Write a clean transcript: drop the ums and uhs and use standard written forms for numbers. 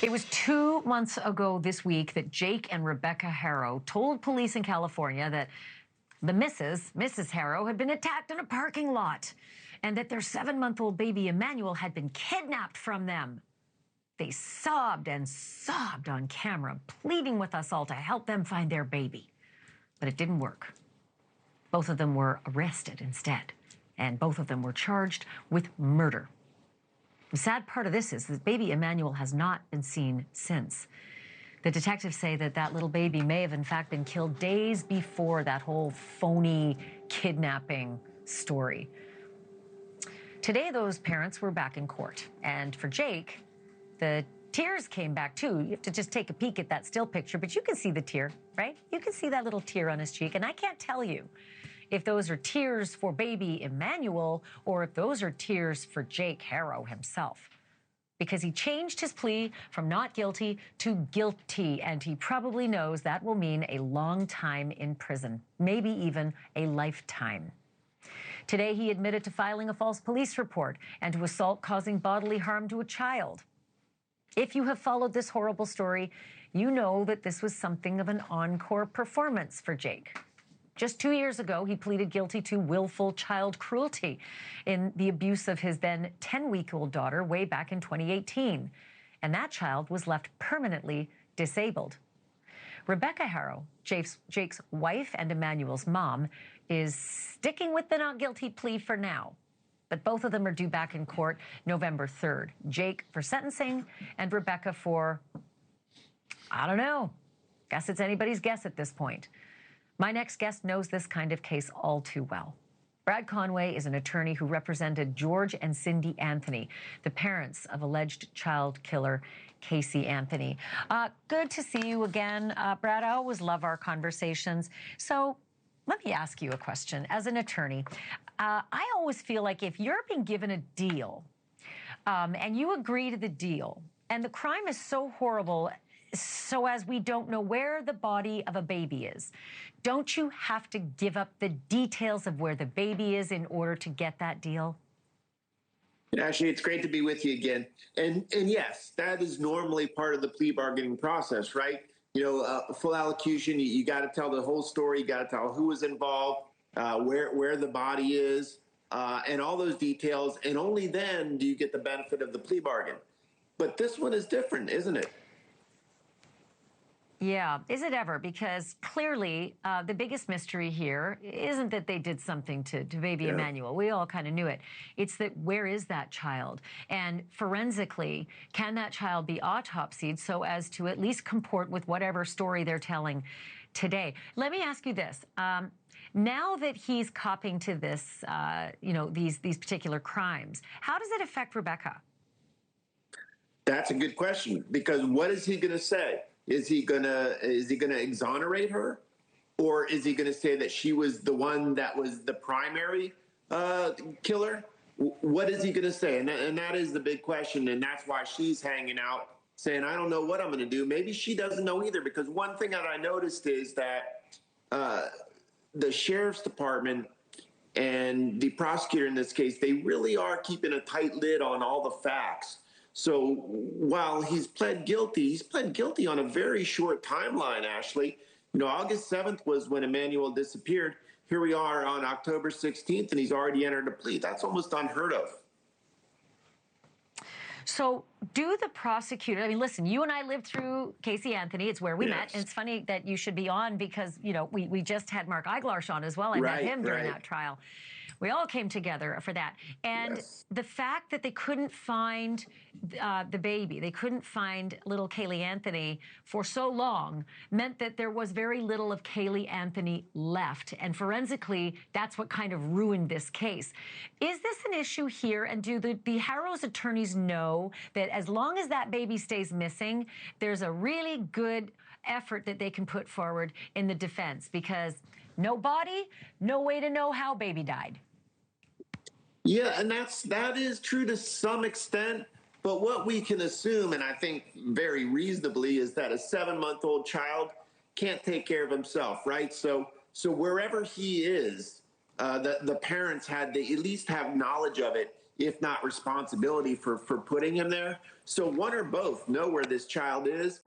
It was 2 months ago this week that Jake and Rebecca Haro told police in California that the Mrs. Haro, had been attacked in a parking lot and that their 7-month-old baby Emmanuel had been kidnapped from them. They sobbed and sobbed on camera, pleading with us all to help them find their baby. But it didn't work. Both of them were arrested instead, and both of them were charged with murder. The sad part of this is that baby Emmanuel has not been seen since. The detectives say that that little baby may have in fact been killed days before that whole phony kidnapping story. Today, those parents were back in court. And for Jake, the tears came back too. You have to just take a peek at that still picture, but you can see the tear, right? You can see that little tear on his cheek. And I can't tell you if those are tears for baby Emmanuel or if those are tears for Jake Haro himself. Because he changed his plea from not guilty to guilty, and he probably knows that will mean a long time in prison, maybe even a lifetime. Today, he admitted to filing a false police report and to assault causing bodily harm to a child. If you have followed this horrible story, you know that this was something of an encore performance for Jake. Just 2 years ago, he pleaded guilty to willful child cruelty in the abuse of his then 10-week-old daughter way back in 2018. And that child was left permanently disabled. Rebecca Haro, Jake's wife and Emmanuel's mom, is sticking with the not guilty plea for now. But both of them are due back in court November 3rd. Jake for sentencing and Rebecca for, I don't know, guess it's anybody's guess at this point. My next guest knows this kind of case all too well. Brad Conway is an attorney who represented George and Cindy Anthony, the parents of alleged child killer Casey Anthony. Good to see you again, Brad. I always love our conversations. So let me ask you a question. As an attorney, I always feel like if you're being given a deal and you agree to the deal and the crime is so horrible, so as we don't know where the body of a baby is, don't you have to give up the details of where the baby is in order to get that deal? Ashley, it's great to be with you again. And yes, that is normally part of the plea bargaining process, right? You know, full allocution, you got to tell the whole story. You got to tell who was involved, where the body is, and all those details. And only then do you get the benefit of the plea bargain. But this one is different, isn't it? Yeah, is it ever? Because clearly the biggest mystery here isn't that they did something to baby Emmanuel. We all kind of knew it. It's that where is that child? And forensically, can that child be autopsied so as to at least comport with whatever story they're telling today? Let me ask you this. Now that he's copping to this, these particular crimes, how does it affect Rebecca? That's a good question, because what is he going to say? Is he gonna exonerate her, or is he gonna say that she was the one that was the primary killer? What is he gonna say? And that is the big question, and that's why she's hanging out, saying, "I don't know what I'm gonna do." Maybe she doesn't know either, because one thing that I noticed is that the sheriff's department and the prosecutor in this case, they really are keeping a tight lid on all the facts. So while he's pled guilty on a very short timeline, Ashley. You know, August 7th was when Emmanuel disappeared. Here we are on October 16th, and he's already entered a plea. That's almost unheard of. So do the prosecutor, I mean, listen, you and I lived through Casey Anthony. It's where we met. And it's funny that you should be on because, you know, we just had Mark Eiglarsh on as well. I met him during that trial. We all came together for that. And the fact that they couldn't find the baby, they couldn't find little Kaylee Anthony for so long, meant that there was very little of Kaylee Anthony left. And forensically, that's what kind of ruined this case. Is this an issue here? And do the Haro's attorneys know that as long as that baby stays missing, there's a really good effort that they can put forward in the defense? Because no body, no way to know how baby died. Yeah, and that is true to some extent. But what we can assume, and I think very reasonably, is that a 7-month-old child can't take care of himself, right? So wherever he is, the parents had to at least have knowledge of it, if not responsibility for putting him there. So one or both know where this child is.